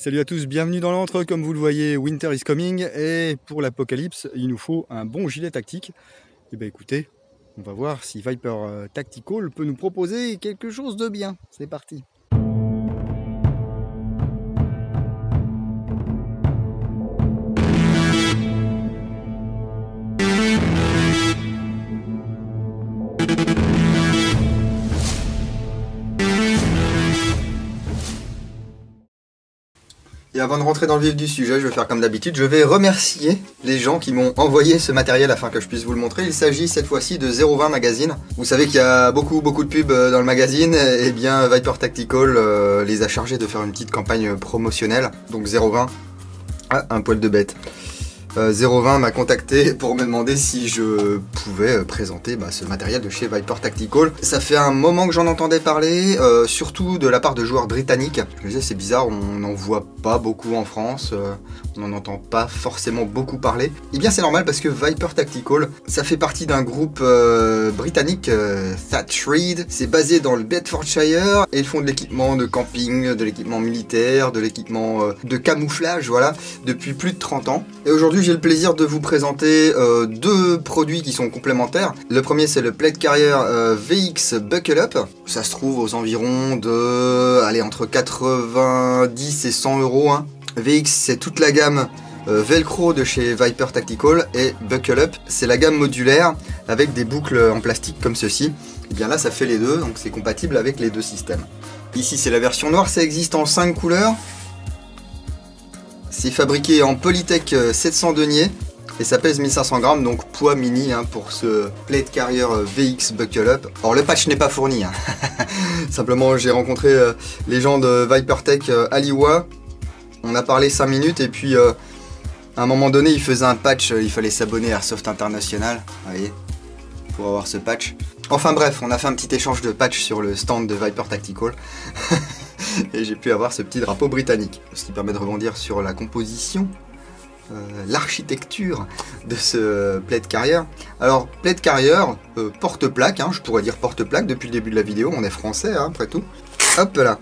Salut à tous, bienvenue dans l'antre. Comme vous le voyez, Winter is coming et pour l'apocalypse, il nous faut un bon gilet tactique. Et bien écoutez, on va voir si Viper Tactical peut nous proposer quelque chose de bien. C'est parti. Et avant de rentrer dans le vif du sujet, je vais faire comme d'habitude, je vais remercier les gens qui m'ont envoyé ce matériel afin que je puisse vous le montrer. Il s'agit cette fois-ci de 020 Magazine. Vous savez qu'il y a beaucoup de pubs dans le magazine, et bien Viper Tactical les a chargés de faire une petite campagne promotionnelle. Donc 020, un poil de bête. 020 m'a contacté pour me demander si je pouvais présenter ce matériel de chez Viper Tactical. Ça fait un moment que j'en entendais parler, surtout de la part de joueurs britanniques. Je me disais c'est bizarre, on n'en voit pas beaucoup en France, on n'en entend pas forcément beaucoup parler. Et bien c'est normal parce que Viper Tactical, ça fait partie d'un groupe britannique, Thatch Reed. C'est basé dans le Bedfordshire et ils font de l'équipement de camping, de l'équipement militaire, de l'équipement de camouflage, voilà, depuis plus de 30 ans. Et aujourd'hui j'ai le plaisir de vous présenter deux produits qui sont complémentaires. Le premier c'est le Plate Carrier VX Buckle Up. Ça se trouve aux environs de, allez, entre 90 et 100 euros. Hein. VX c'est toute la gamme Velcro de chez Viper Tactical et Buckle Up c'est la gamme modulaire avec des boucles en plastique comme ceci. Et bien là ça fait les deux, donc c'est compatible avec les deux systèmes. Ici c'est la version noire, ça existe en 5 couleurs. C'est fabriqué en Polytech 700 deniers et ça pèse 1500 grammes, donc poids mini hein, pour ce Plate Carrier VX Buckle Up. Alors le patch n'est pas fourni, hein. Simplement j'ai rencontré les gens de Viper Tech à Liwa. On a parlé 5 minutes et puis à un moment donné il faisait un patch, il fallait s'abonner à Airsoft International, vous voyez, pour avoir ce patch. Enfin bref, on a fait un petit échange de patch sur le stand de Viper Tactical. Et j'ai pu avoir ce petit drapeau britannique, ce qui permet de rebondir sur la composition, l'architecture de ce Plate Carrier. Alors Plate Carrier, porte-plaque, hein, je pourrais dire porte-plaque depuis le début de la vidéo, on est français hein, après tout. Hop là,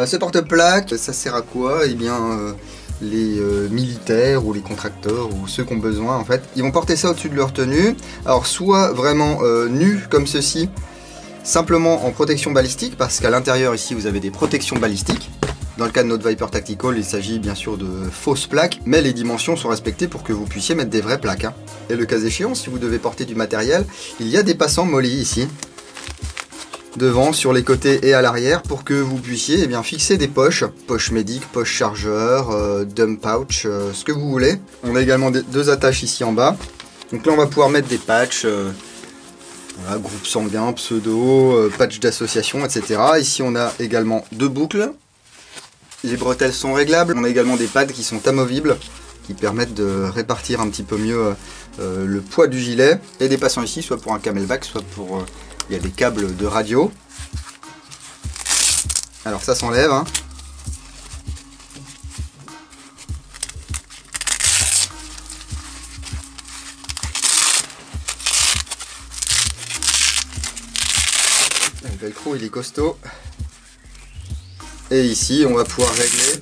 ce porte-plaque, ça sert à quoi? Eh bien les militaires ou les contracteurs ou ceux qui ont besoin en fait, ils vont porter ça au-dessus de leur tenue. Alors soit vraiment nus comme ceci, simplement en protection balistique, parce qu'à l'intérieur ici vous avez des protections balistiques. Dans le cas de notre Viper Tactical, il s'agit bien sûr de fausses plaques, mais les dimensions sont respectées pour que vous puissiez mettre des vraies plaques. Hein. Et le cas échéant, si vous devez porter du matériel, il y a des passants mollys ici, devant, sur les côtés et à l'arrière, pour que vous puissiez eh bien, fixer des poches, poche médic, poche chargeur, dump pouch, ce que vous voulez. On a également deux attaches ici en bas. Donc là on va pouvoir mettre des patchs. Voilà, groupe sanguin, pseudo, patch d'association, etc. Ici on a également deux boucles. Les bretelles sont réglables. On a également des pads qui sont amovibles, qui permettent de répartir un petit peu mieux le poids du gilet. Et des passants ici, soit pour un camelback, soit pour... il y a des câbles de radio. Alors ça s'enlève. Hein. Le velcro il est costaud. Et ici on va pouvoir régler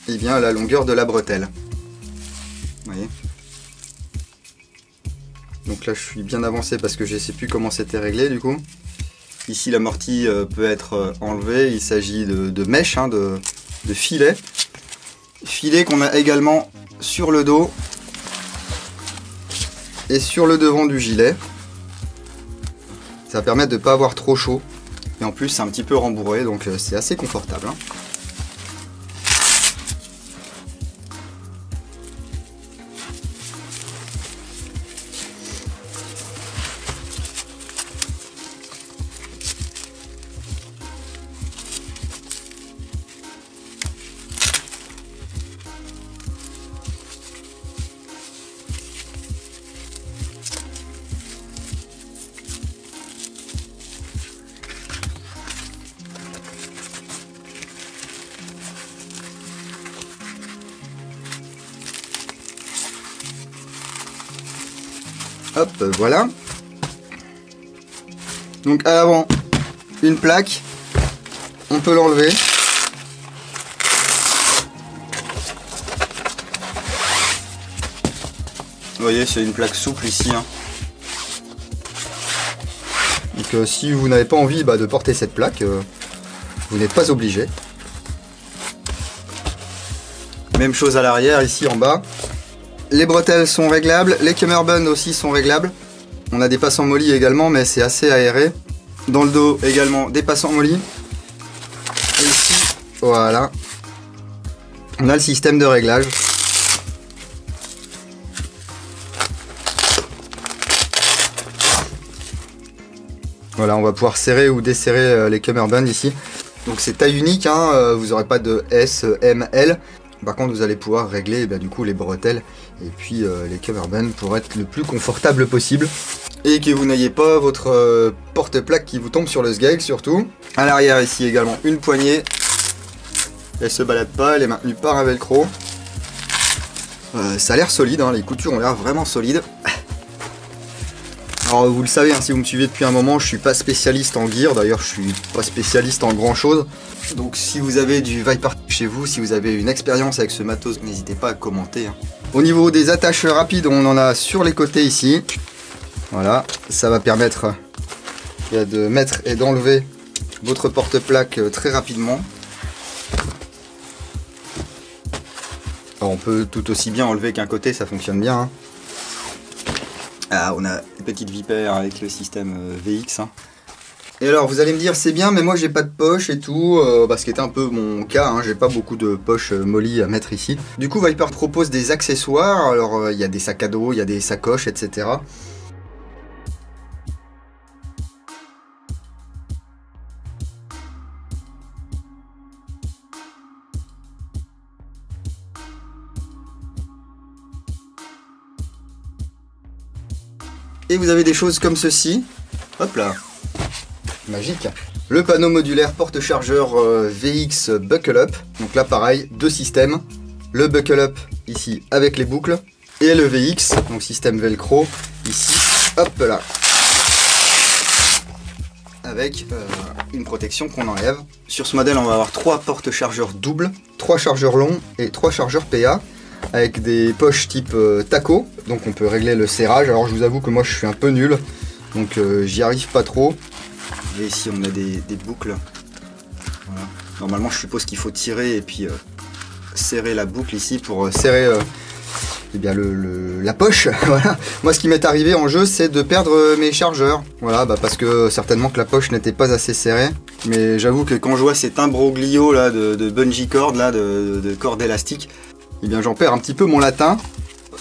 eh bien, la longueur de la bretelle. Vous voyez. Donc là je suis bien avancé parce que je ne sais plus comment c'était réglé du coup. Ici l'amorti peut être enlevé, il s'agit de mèches, hein, de filets. Filets qu'on a également sur le dos et sur le devant du gilet. Ça va permettre de ne pas avoir trop chaud. Et en plus c'est un petit peu rembourré, donc c'est assez confortable. Hein. Hop, voilà. Donc à l'avant, une plaque. On peut l'enlever. Vous voyez, c'est une plaque souple ici. Hein. Donc si vous n'avez pas envie de porter cette plaque, vous n'êtes pas obligé. Même chose à l'arrière, ici en bas. Les bretelles sont réglables, les cummerbunds aussi sont réglables. On a des passants mollis également, mais c'est assez aéré. Dans le dos également des passants mollis. Et ici, voilà. On a le système de réglage. Voilà, on va pouvoir serrer ou desserrer les cummerbunds ici. Donc c'est taille unique, hein, vous n'aurez pas de S, M, L. Par contre, vous allez pouvoir régler du coup les bretelles et puis les cummerbunds pour être le plus confortable possible. Et que vous n'ayez pas votre porte-plaque qui vous tombe sur le sgeg surtout. À l'arrière ici également une poignée. Elle se balade pas, elle est maintenue par un velcro. Ça a l'air solide, hein, les coutures ont l'air vraiment solides. Alors vous le savez, hein, si vous me suivez depuis un moment, je suis pas spécialiste en gear, d'ailleurs je suis pas spécialiste en grand chose. Donc si vous avez du Viper chez vous, si vous avez une expérience avec ce matos, n'hésitez pas à commenter. Hein. Au niveau des attaches rapides, on en a sur les côtés ici. Voilà, ça va permettre de mettre et d'enlever votre porte-plaque très rapidement. Alors, on peut tout aussi bien enlever qu'un côté, ça fonctionne bien. Hein. Ah, on a une petite Viper avec le système VX. Hein. Et alors, vous allez me dire, c'est bien, mais moi j'ai pas de poche et tout, ce qui était un peu mon cas, hein, j'ai pas beaucoup de poches molly à mettre ici. Du coup, Viper propose des accessoires, alors il y a des sacs à dos, il y a des sacoches, etc. Et vous avez des choses comme ceci. Hop là. Magique. Le panneau modulaire porte-chargeur VX Buckle Up. Donc là pareil, deux systèmes. Le Buckle Up ici avec les boucles. Et le VX, donc système velcro, ici. Hop là. Avec une protection qu'on enlève. Sur ce modèle, on va avoir 3 porte-chargeurs doubles, 3 chargeurs longs et 3 chargeurs PA. Avec des poches type taco, donc on peut régler le serrage. Alors je vous avoue que moi je suis un peu nul, donc j'y arrive pas trop. Et ici on a des boucles. Voilà. Normalement je suppose qu'il faut tirer et puis serrer la boucle ici pour serrer la poche. Voilà. Moi ce qui m'est arrivé en jeu c'est de perdre mes chargeurs. Voilà, parce que certainement que la poche n'était pas assez serrée. Mais j'avoue que quand je vois cet imbroglio là de bungee cord, là, de corde élastique, eh bien j'en perds un petit peu mon latin,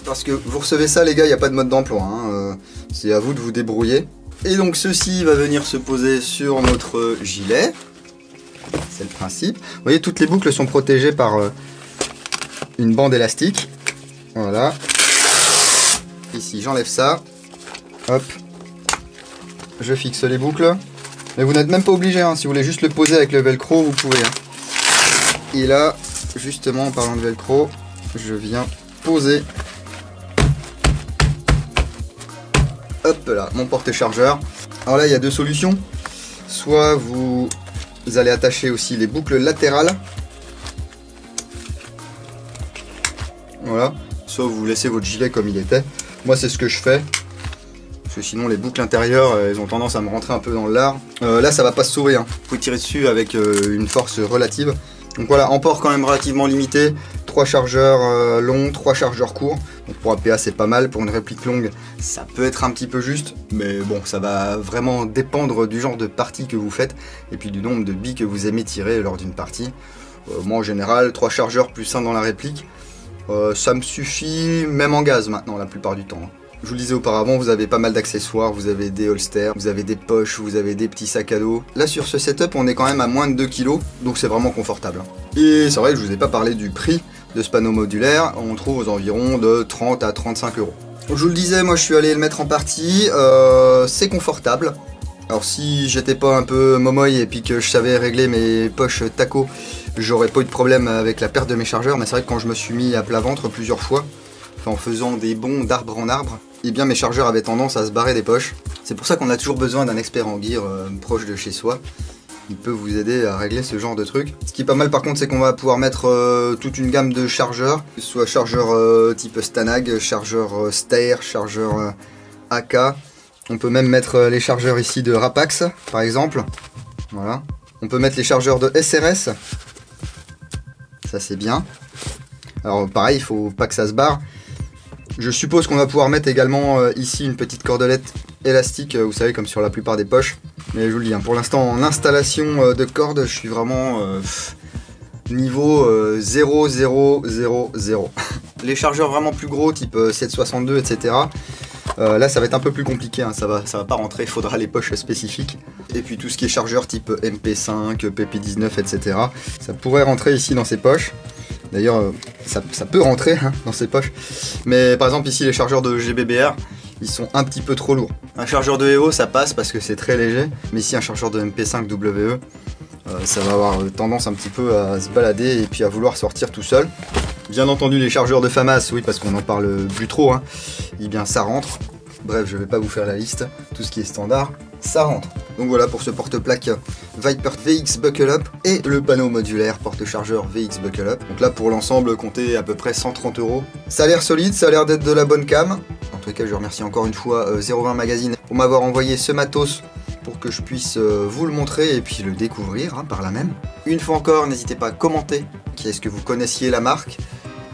parce que vous recevez ça les gars, il n'y a pas de mode d'emploi, hein. C'est à vous de vous débrouiller. Et donc ceci va venir se poser sur notre gilet, c'est le principe. Vous voyez, toutes les boucles sont protégées par une bande élastique, voilà. Ici j'enlève ça, hop, je fixe les boucles, mais vous n'êtes même pas obligé, hein. Si vous voulez juste le poser avec le velcro, vous pouvez. Hein. Et là, justement en parlant de velcro, je viens poser, hop là, mon porte-chargeur. Alors là il y a deux solutions, soit vous allez attacher aussi les boucles latérales, voilà, soit vous laissez votre gilet comme il était. Moi c'est ce que je fais, parce que sinon les boucles intérieures elles ont tendance à me rentrer un peu dans le lard. Là ça va pas se sauver, hein. Vous pouvez tirer dessus avec une force relative. Donc voilà, en port quand même relativement limité, 3 chargeurs longs, 3 chargeurs courts. Donc pour un PA c'est pas mal, pour une réplique longue ça peut être un petit peu juste, mais bon ça va vraiment dépendre du genre de partie que vous faites et puis du nombre de billes que vous aimez tirer lors d'une partie. Moi en général 3 chargeurs plus 1 dans la réplique, ça me suffit même en gaz maintenant la plupart du temps. Je vous le disais auparavant, vous avez pas mal d'accessoires, vous avez des holsters, vous avez des poches, vous avez des petits sacs à dos. Là sur ce setup on est quand même à moins de 2 kg, donc c'est vraiment confortable. Et c'est vrai que je vous ai pas parlé du prix de ce panneau modulaire, on trouve aux environs de 30 à 35 €. Je vous le disais, moi je suis allé le mettre en partie, c'est confortable. Alors si j'étais pas un peu momoy et puis que je savais régler mes poches taco, j'aurais pas eu de problème avec la perte de mes chargeurs, mais c'est vrai que quand je me suis mis à plat ventre plusieurs fois, en faisant des bonds d'arbre en arbre, et bien mes chargeurs avaient tendance à se barrer des poches. C'est pour ça qu'on a toujours besoin d'un expert en gear proche de chez soi. il peut vous aider à régler ce genre de truc. Ce qui est pas mal par contre, c'est qu'on va pouvoir mettre toute une gamme de chargeurs, que ce soit chargeur type Stanag, chargeur Steyr, chargeur AK. On peut même mettre les chargeurs ici de Rapax par exemple. Voilà. On peut mettre les chargeurs de SRS. Ça c'est bien. Alors pareil, il faut pas que ça se barre. Je suppose qu'on va pouvoir mettre également ici une petite cordelette élastique, vous savez, comme sur la plupart des poches. Mais je vous le dis, hein, pour l'instant en installation de corde, je suis vraiment niveau 0, 0, 0, 0. Les chargeurs vraiment plus gros, type 762, etc. Là ça va être un peu plus compliqué, hein, ça va pas rentrer, il faudra les poches spécifiques. Et puis tout ce qui est chargeur type MP5, PP19, etc. Ça pourrait rentrer ici dans ces poches. D'ailleurs ça peut rentrer hein, dans ces poches. Mais par exemple ici les chargeurs de GBBR, ils sont un petit peu trop lourds. Un chargeur de EVO ça passe parce que c'est très léger. Mais ici un chargeur de MP5 WE, ça va avoir tendance un petit peu à se balader et puis à vouloir sortir tout seul. Bien entendu les chargeurs de FAMAS, oui parce qu'on n'en parle plus trop, hein. Eh bien ça rentre. Bref, je vais pas vous faire la liste, tout ce qui est standard, ça rentre. Donc voilà pour ce porte-plaque Viper VX Buckle Up et le panneau modulaire porte-chargeur VX Buckle Up. Donc là pour l'ensemble, comptez à peu près 130 €. Ça a l'air solide, ça a l'air d'être de la bonne cam. En tout cas, je remercie encore une fois 020 Magazine pour m'avoir envoyé ce matos pour que je puisse vous le montrer et puis le découvrir hein, par là même. Une fois encore, n'hésitez pas à commenter. Est-ce que vous connaissiez la marque ?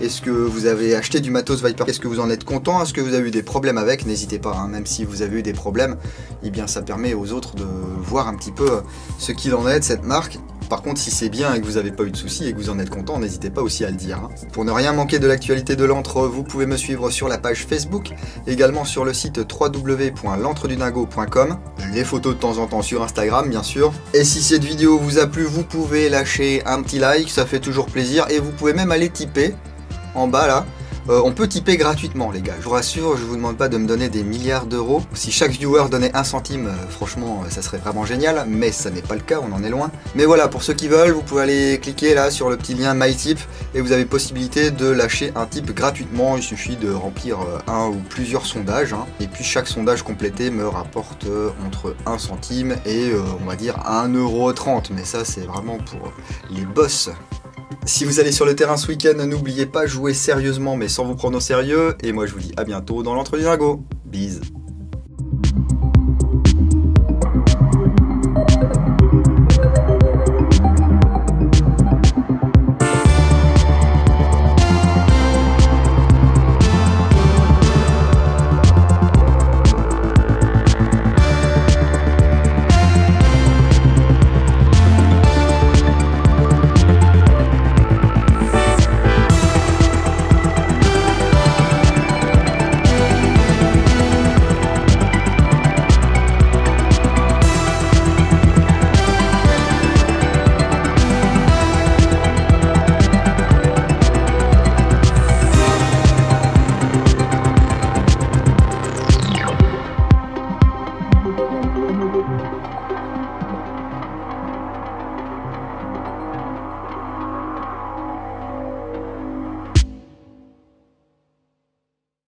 Est-ce que vous avez acheté du matos Viper? Est-ce que vous en êtes content? Est-ce que vous avez eu des problèmes avec? N'hésitez pas, hein, même si vous avez eu des problèmes, eh bien ça permet aux autres de voir un petit peu ce qu'il en est de cette marque. Par contre, si c'est bien et que vous n'avez pas eu de soucis et que vous en êtes content, n'hésitez pas aussi à le dire. Hein. Pour ne rien manquer de l'actualité de l'antre, vous pouvez me suivre sur la page Facebook, également sur le site www.l'entredudingo.com, les photos de temps en temps sur Instagram bien sûr. Et si cette vidéo vous a plu, vous pouvez lâcher un petit like, ça fait toujours plaisir, et vous pouvez même aller tiper en bas là. On peut tiper gratuitement les gars, je vous rassure, je vous demande pas de me donner des milliards d'euros. Si chaque viewer donnait 1 centime, franchement ça serait vraiment génial, mais ça n'est pas le cas, on en est loin. Mais voilà, pour ceux qui veulent, vous pouvez aller cliquer là sur le petit lien MyTip et vous avez possibilité de lâcher un tip gratuitement. Il suffit de remplir un ou plusieurs sondages, hein. Et puis chaque sondage complété me rapporte entre 1 centime et on va dire 1,30 €, mais ça c'est vraiment pour les boss. Si vous allez sur le terrain ce week-end, n'oubliez pas, jouer sérieusement mais sans vous prendre au sérieux. Et moi je vous dis à bientôt dans l'Entre du Dingo. Bise.